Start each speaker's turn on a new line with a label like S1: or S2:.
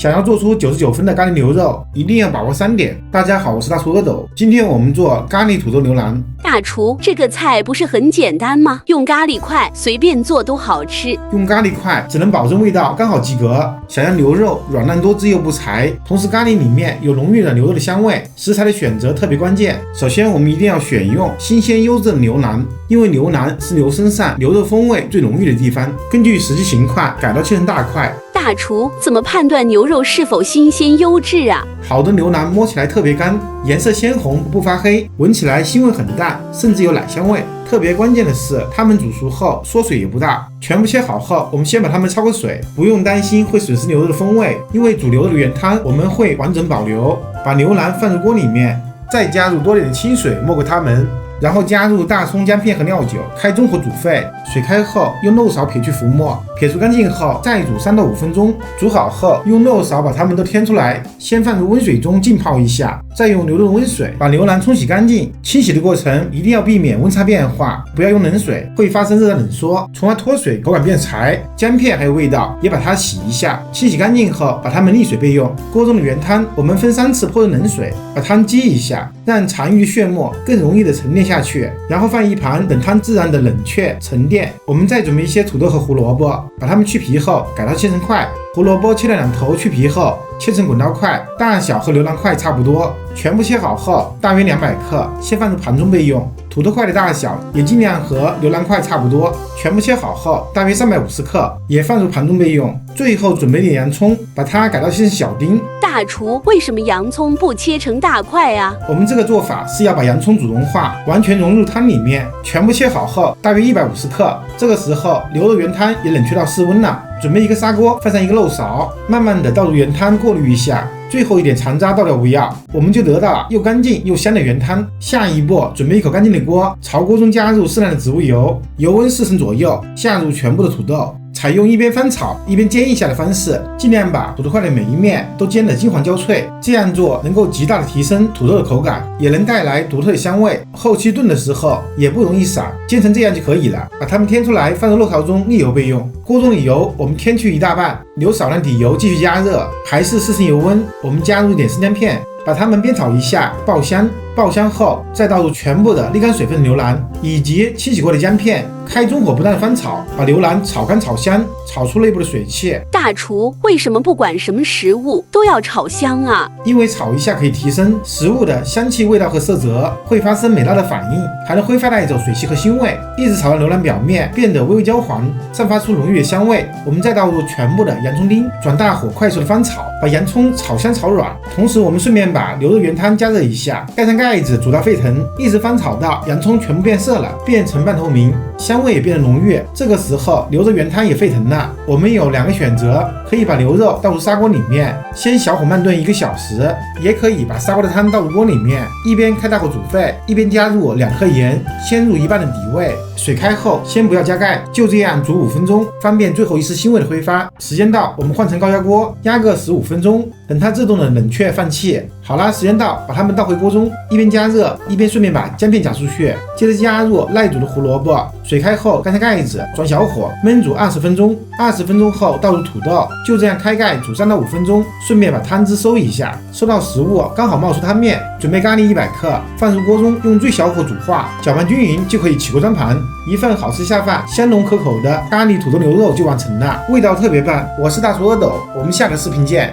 S1: 想要做出99分的咖喱牛肉，一定要把握3点。大家好，我是大厨阿斗，今天我们做咖喱土豆牛腩。
S2: 大厨，这个菜不是很简单吗？用咖喱块随便做都好吃。
S1: 用咖喱块只能保证味道刚好及格，想要牛肉软烂多汁又不柴，同时咖喱里面有浓郁的牛肉的香味。食材的选择特别关键，首先我们一定要选用新鲜优质的牛腩，因为牛腩是牛身上牛肉风味最浓郁的地方。根据实际情况改刀切成大块。
S2: 大厨，怎么判断牛肉是否新鲜优质啊？
S1: 好的牛腩摸起来特别干，颜色鲜红不发黑，闻起来腥味很淡，甚至有奶香味。特别关键的是，它们煮熟后缩水也不大。全部切好后，我们先把它们焯个水，不用担心会损失牛肉的风味，因为煮牛肉的原汤我们会完整保留。把牛腩放入锅里面，再加入多点的清水没过它们。然后加入大葱、姜片和料酒，开中火煮沸。水开后，用漏勺撇去浮沫，撇除干净后，再煮3到5分钟。煮好后，用漏勺把它们都添出来，先放入温水中浸泡一下，再用流动的温水把牛腩冲洗干净。清洗的过程一定要避免温差变化，不要用冷水，会发生热胀冷缩，从而脱水，口感变柴。姜片还有味道，也把它洗一下。清洗干净后，把它们沥水备用。锅中的原汤，我们分3次泼热冷水，把汤激一下，让残余的血沫更容易的沉淀下去，然后放一旁等汤自然的冷却沉淀。我们再准备一些土豆和胡萝卜，把它们去皮后改刀切成块。胡萝卜切了2头，去皮后切成滚刀块，大小和牛腩块差不多。全部切好后，大约200克，先放入盘中备用。土豆块的大小也尽量和牛腩块差不多。全部切好后，大约350克，也放入盘中备用。最后准备点洋葱，把它改刀切成小丁。
S2: 大厨，为什么洋葱不切成大块啊？
S1: 我们这个做法是要把洋葱煮融化，完全融入汤里面。全部切好后，大约150克。这个时候牛肉原汤也冷却到室温了。准备一个砂锅，放上一个漏勺，慢慢的倒入原汤过滤一下，最后一点残渣倒掉不要，我们就得到了又干净又香的原汤。下一步，准备一口干净的锅，朝锅中加入适量的植物油，油温4成左右，下入全部的土豆。采用一边翻炒一边煎一下的方式，尽量把土豆块的每一面都煎得金黄焦脆。这样做能够极大的提升土豆的口感，也能带来独特的香味。后期炖的时候也不容易散，煎成这样就可以了。把它们添出来，放入漏勺中沥油备用。锅中的油我们添去1大半，留少量底油继续加热，还是4成油温。我们加入一点生姜片，把它们煸炒一下，爆香。爆香后，再倒入全部的沥干水分的牛腩以及清洗过的姜片，开中火不断的翻炒，把牛腩炒干炒香，炒出内部的水汽。
S2: 大厨，为什么不管什么食物都要炒香啊？
S1: 因为炒一下可以提升食物的香气、味道和色泽，会发生美辣的反应，还能挥发带走水汽和腥味，一直炒到牛腩表面变得微微焦黄，散发出浓郁的香味。我们再倒入全部的洋葱丁，转大火快速的翻炒，把洋葱炒香炒软。同时我们顺便把牛肉原汤加热一下，盖上盖子煮到沸腾，一直翻炒到洋葱全部变色了，变成半透明，香味也变得浓郁。这个时候牛肉原汤也沸腾了，我们有2个选择，可以把牛肉倒入砂锅里面，先小火慢炖1个小时，也可以把砂锅的汤倒入锅里面，一边开大火煮沸，一边加入2克盐，先入一半的底味。水开后先不要加盖，就这样煮5分钟，方便最后一丝腥味的挥发。时间到，我们换成高压锅，压个15分钟，等它自动的冷却放气。好啦，时间到，把它们倒回锅中，一边加热，一边顺便把姜片夹出去，接着加入耐煮的胡萝卜。水开后盖上盖子，转小火焖煮20分钟。20分钟后倒入土豆，就这样开盖煮3到5分钟，顺便把汤汁收一下，收到食物刚好冒出汤面。准备咖喱100克，放入锅中，用最小火煮化，搅拌均匀就可以起锅装盘。一份好吃下饭、香浓可口的咖喱土豆牛肉就完成了，味道特别棒。我是大厨阿斗，我们下个视频见。